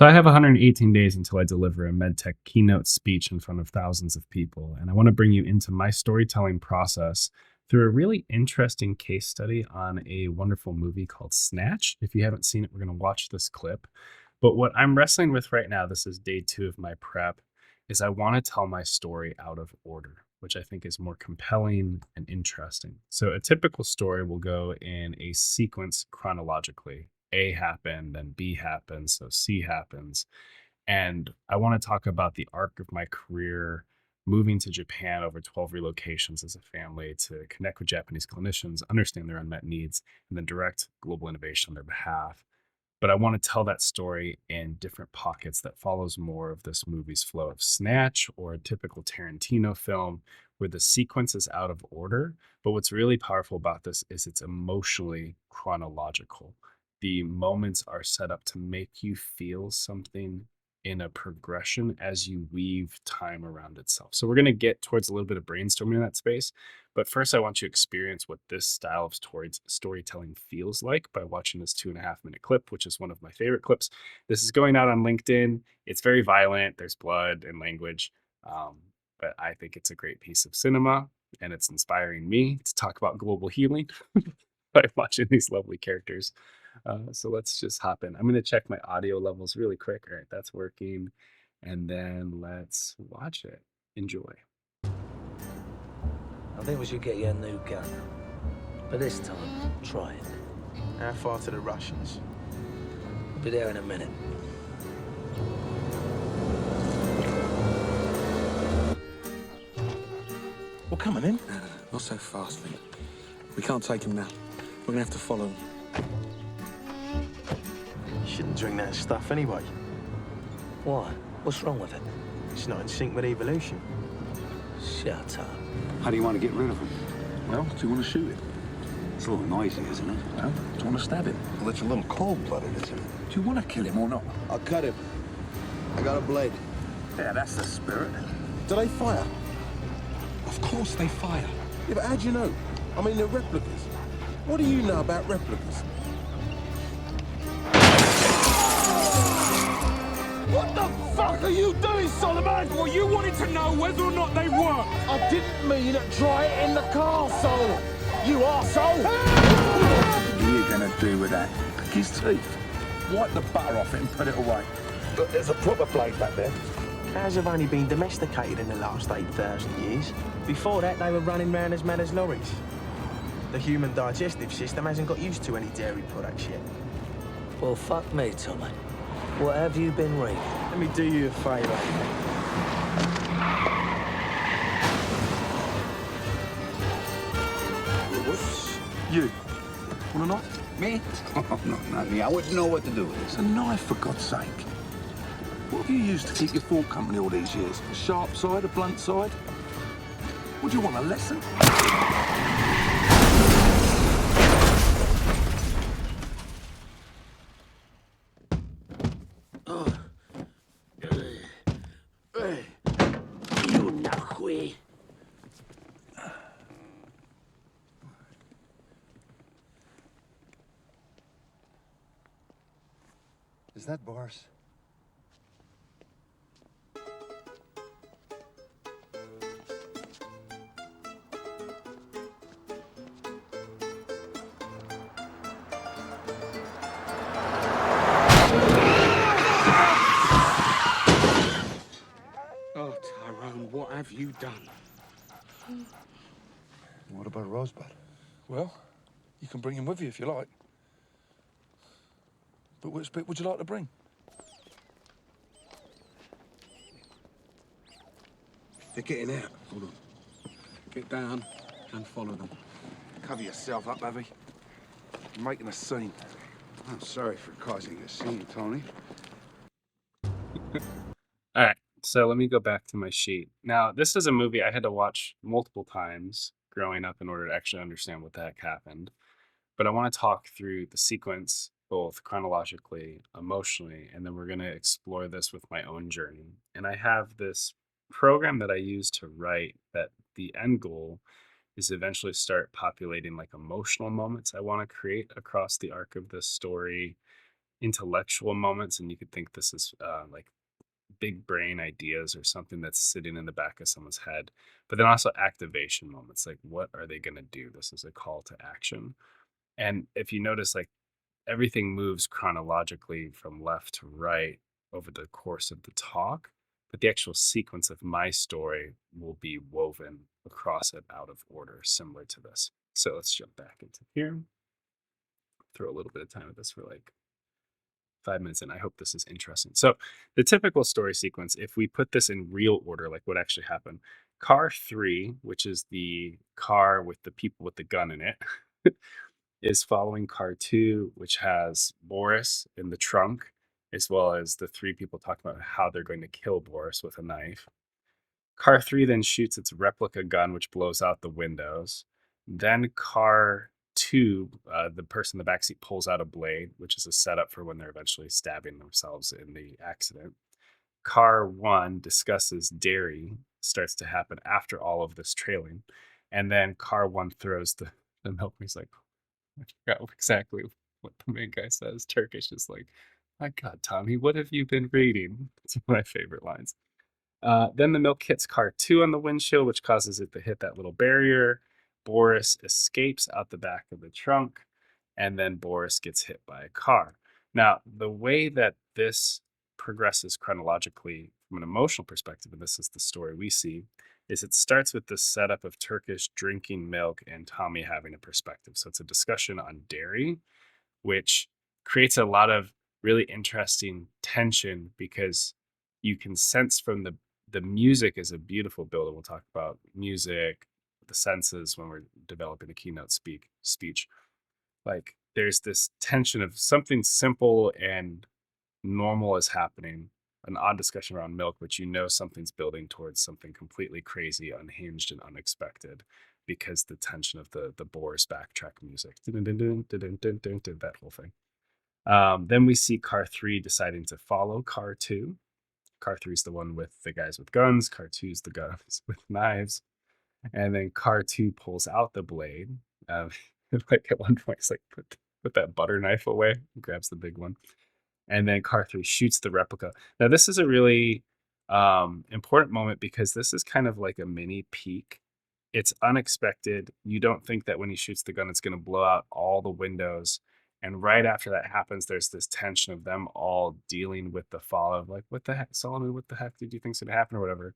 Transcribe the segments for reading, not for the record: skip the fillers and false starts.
So I have 118 days until I deliver a medTech keynote speech in front of thousands of people. And I want to bring you into my storytelling process through a really interesting case study on a wonderful movie called Snatch. If you haven't seen it, we're going to watch this clip. But what I'm wrestling with right now, this is day 2 of my prep, is I want to tell my story out of order, which I think is more compelling and interesting. So a typical story will go in a sequence chronologically. A happened, then B happens, so C happens. And I want to talk about the arc of my career, moving to Japan over 12 relocations as a family to connect with Japanese clinicians, understand their unmet needs, and then direct global innovation on their behalf. But I want to tell that story in different pockets that follows more of this movie's flow of Snatch or a typical Tarantino film where the sequence is out of order. But what's really powerful about this is it's emotionally chronological. The moments are set up to make you feel something in a progression as you weave time around itself. So we're going to get towards a little bit of brainstorming in that space. But first, I want you to experience what this style of storytelling feels like by watching this 2.5 minute clip, which is one of my favorite clips. This is going out on LinkedIn. It's very violent. There's blood and language. But I think it's a great piece of cinema, and it's inspiring me to talk about global healing by watching these lovely characters. So let's just hop in. I'm going to check my audio levels really quick. All right, that's working. And then let's watch it. Enjoy. I think we should get you a new gun. But this time, try it. How far to the Russians? We'll be there in a minute. We're coming in. No, not so fast, Lee. We can't take him now. We're gonna have to follow him. You shouldn't drink that stuff anyway. Why? What's wrong with it? It's not in sync with evolution. Shut up. How do you want to get rid of him? Well, do you want to shoot him? It's a little noisy, isn't it? Well, do you want to stab him? Well, it's a little cold-blooded, isn't it? Do you want to kill him or not? I'll cut him. I got a blade. Yeah, that's the spirit. Do they fire? Of course they fire. Yeah, but how'd you know? I mean, they're replicas. What do you know about replicas? What the fuck are you doing, Solomon? Well, you wanted to know whether or not they work. I didn't mean to try it in the castle. You arsehole! What are you going to do with that? Pick his teeth. Wipe the butter off it and put it away. Look, there's a proper blade back there. Ours have only been domesticated in the last 8,000 years. Before that, they were running round as mad as lorries. The human digestive system hasn't got used to any dairy products yet. Well, fuck me, Tommy. What have you been reading? Let me do you a favour. Whoops. You. Want a knife? Me? Oh, no, not me. I wouldn't know what to do with this. It's a knife, for God's sake. What have you used to keep your fork company all these years? A sharp side, a blunt side? Would you want a lesson? Is that Boris? Oh, Tyrone, what have you done? What about Rosebud? Well, you can bring him with you if you like. But which bit would you like to bring? They're getting out. Hold on. Get down and follow them. Cover yourself up, Abby. You're making a scene. I'm sorry for causing a scene, Tony. All right. So let me go back to my sheet. Now, this is a movie I had to watch multiple times growing up in order to actually understand what the heck happened. But I want to talk through the sequence, both chronologically, emotionally, and then we're going to explore this with my own journey. And I have this program that I use to write that the end goal is eventually start populating like emotional moments I want to create across the arc of this story intellectual moments, and you could think this is like big brain ideas or something that's sitting in the back of someone's head. But then also activation moments, like what are they going to do? This is a call to action. And if you notice, like everything moves chronologically from left to right over the course of the talk, but the actual sequence of my story will be woven across it out of order, similar to this. So let's jump back into here, throw a little bit of time at this for like 5 minutes in. I hope this is interesting. So the typical story sequence, if we put this in real order, like what actually happened, car 3, which is the car with the people with the gun in it, is following car 2, which has Boris in the trunk, as well as the 3 people talking about how they're going to kill Boris with a knife. Car 3 then shoots its replica gun, which blows out the windows. Then car 2, the person in the backseat pulls out a blade, which is a setup for when they're eventually stabbing themselves in the accident. Car 1 discusses dairy, starts to happen after all of this trailing. And then car 1 throws the milk. He's like, I forgot exactly what the main guy says. Turkish is like, my God, Tommy, what have you been reading? It's one of my favorite lines. Then the milk hits car 2 on the windshield, which causes it to hit that little barrier. Boris escapes out the back of the trunk, and then Boris gets hit by a car. Now, the way that this progresses chronologically from an emotional perspective, and this is the story we see, is it starts with the setup of Turkish drinking milk and Tommy having a perspective. So it's a discussion on dairy, which creates a lot of really interesting tension because you can sense from the music is a beautiful build, and we'll talk about music, the senses when we're developing a keynote speech. Like there's this tension of something simple and normal is happening, an odd discussion around milk, but you know something's building towards something completely crazy, unhinged, and unexpected because the tension of the Boris backtrack music, that whole thing. Then we see car 3 deciding to follow car 2. Car 3 is the one with the guys with guns. Car 2 is the guys with knives. And then car 2 pulls out the blade. Like at one point, it's like put that butter knife away. Grabs the big one. And then car 3 shoots the replica. Now, this is a really important moment because this is kind of like a mini peek. It's unexpected. You don't think that when he shoots the gun, it's going to blow out all the windows. And right after that happens, there's this tension of them all dealing with the fall of like, what the heck, Solomon, what the heck did you think's going to happen or whatever?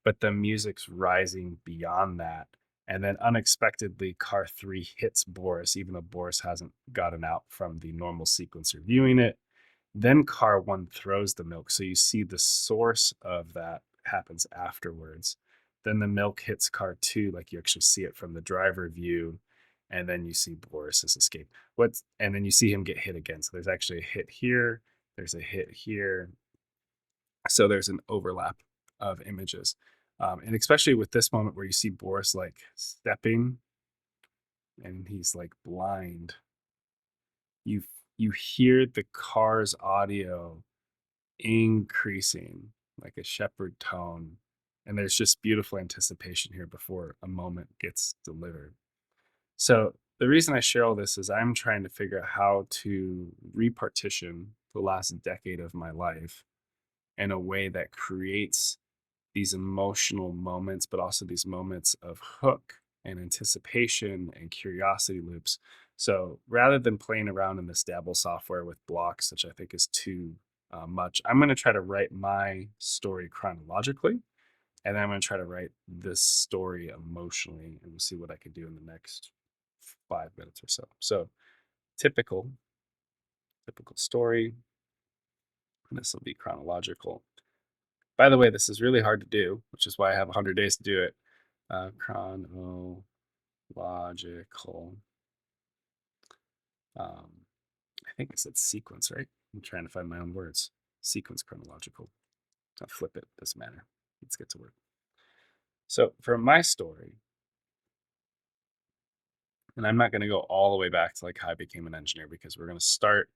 But the music's rising beyond that. And then unexpectedly, car 3 hits Boris, even though Boris hasn't gotten out from the normal sequence reviewing it. Then car 1 throws the milk. So you see the source of that happens afterwards. Then the milk hits car 2, like you actually see it from the driver view. And then you see Boris's escape. And then you see him get hit again. So there's actually a hit here. There's a hit here. So there's an overlap of images. And especially with this moment where you see Boris like stepping and he's like blind, you hear the car's audio increasing like a shepherd tone. And there's just beautiful anticipation here before a moment gets delivered. So the reason I share all this is I'm trying to figure out how to repartition the last decade of my life in a way that creates these emotional moments, but also these moments of hook and anticipation and curiosity loops. So rather than playing around in this dabble software with blocks, which I think is too much, I'm going to try to write my story chronologically, and then I'm going to try to write this story emotionally, and we'll see what I can do in the next 5 minutes or so. So typical story, and this will be chronological. By the way, this is really hard to do, which is why I have 100 days to do it. Chronological. I think I said sequence, right? I'm trying to find my own words. Sequence chronological. I'll flip it this manner. Let's get to work. So for my story, and I'm not going to go all the way back to like how I became an engineer because we're going to start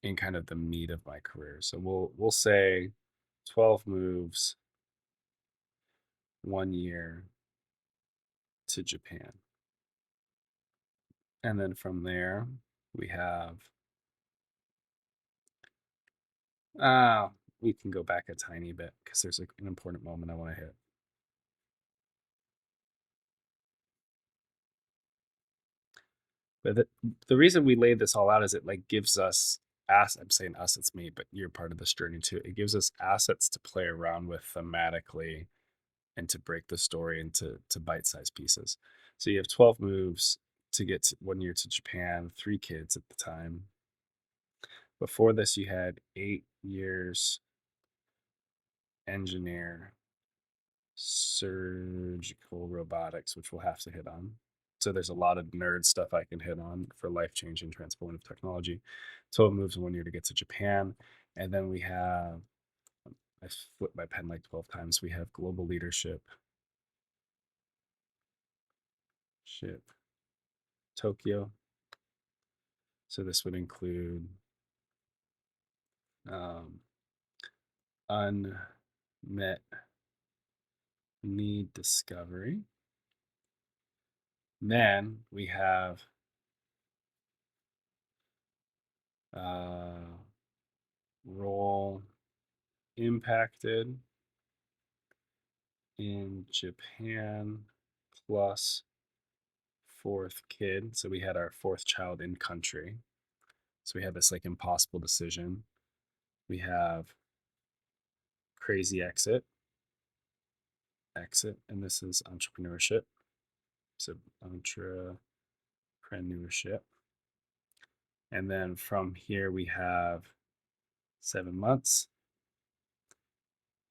in kind of the meat of my career. So we'll say 12 moves, 1 year to Japan. And then from there, we have We can go back a tiny bit because there's an important moment I want to hit. But the reason we laid this all out is it like gives us I'm saying us, it's me, but you're part of this journey too. It gives us assets to play around with thematically and to break the story into bite-sized pieces. So you have 12 moves to get 1 year to Japan, 3 kids at the time. Before this, you had 8 years engineer, surgical robotics, which we'll have to hit on. So there's a lot of nerd stuff I can hit on for life-changing transformative technology. 12 moves in 1 year to get to Japan. And then we have, I flipped my pen like 12 times. We have global leadership. Tokyo. So this would include unmet need discovery. Then we have role impacted in Japan plus 4th kid. So we had our 4th child in country. So we had this like impossible decision. We have crazy exit, and this is entrepreneurship. So entrepreneurship. And then from here we have 7 months,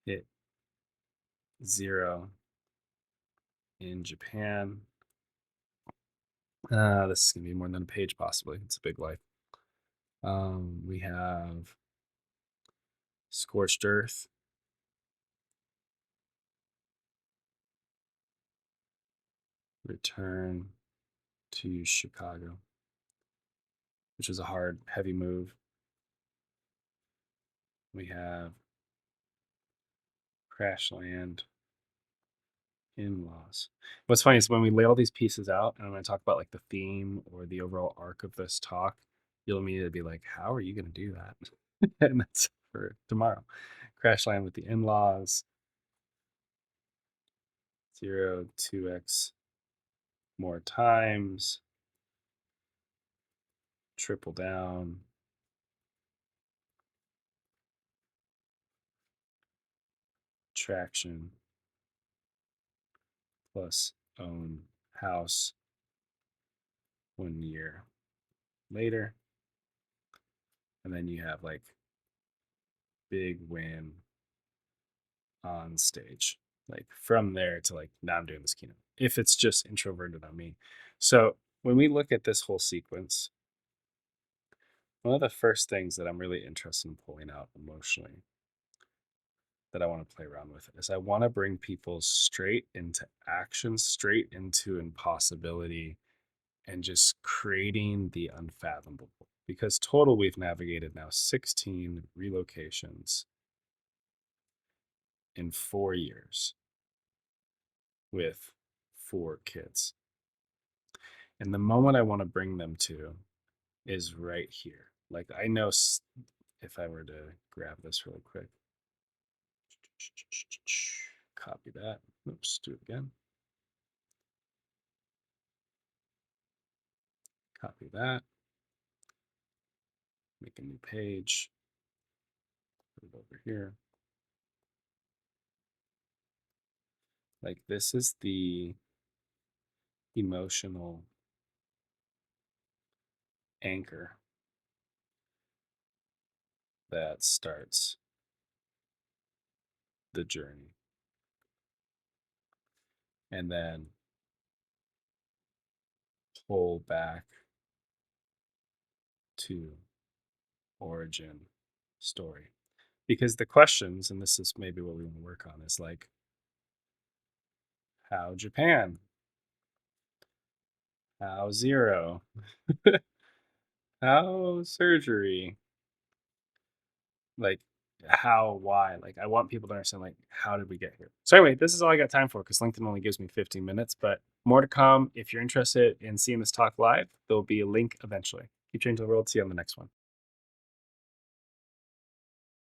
hit 0 in Japan. This is gonna be more than a page possibly. It's a big life. We have scorched earth, return to Chicago, which is a hard, heavy move. We have crash land, in-laws. What's funny is when we lay all these pieces out and I'm going to talk about like the theme or the overall arc of this talk, you'll immediately be like, how are you going to do that? And that's for tomorrow. Crash land with the in-laws, 0, 2x more times, triple down, traction plus own house 1 year later. And then you have like big win on stage. Like from there to like, now I'm doing this keynote. If it's just introverted on me. So when we look at this whole sequence, one of the first things that I'm really interested in pulling out emotionally that I want to play around with is I want to bring people straight into action, straight into impossibility, and just creating the unfathomable. Because total, we've navigated now 16 relocations in 4 years with 4 kids. And the moment I want to bring them to is right here. Like I know if I were to grab this really quick, copy that. Oops, do it again. Copy that. Make a new page. Put it over here. Like this is the emotional anchor that starts the journey. And then pull back to origin story. Because the questions, and this is maybe what we want to work on, is like, how Japan? How 0? How surgery? Like, how, why? Like, I want people to understand, like, how did we get here? So anyway, this is all I got time for because LinkedIn only gives me 15 minutes, but more to come. If you're interested in seeing this talk live, there'll be a link eventually. Keep changing the world. See you on the next one.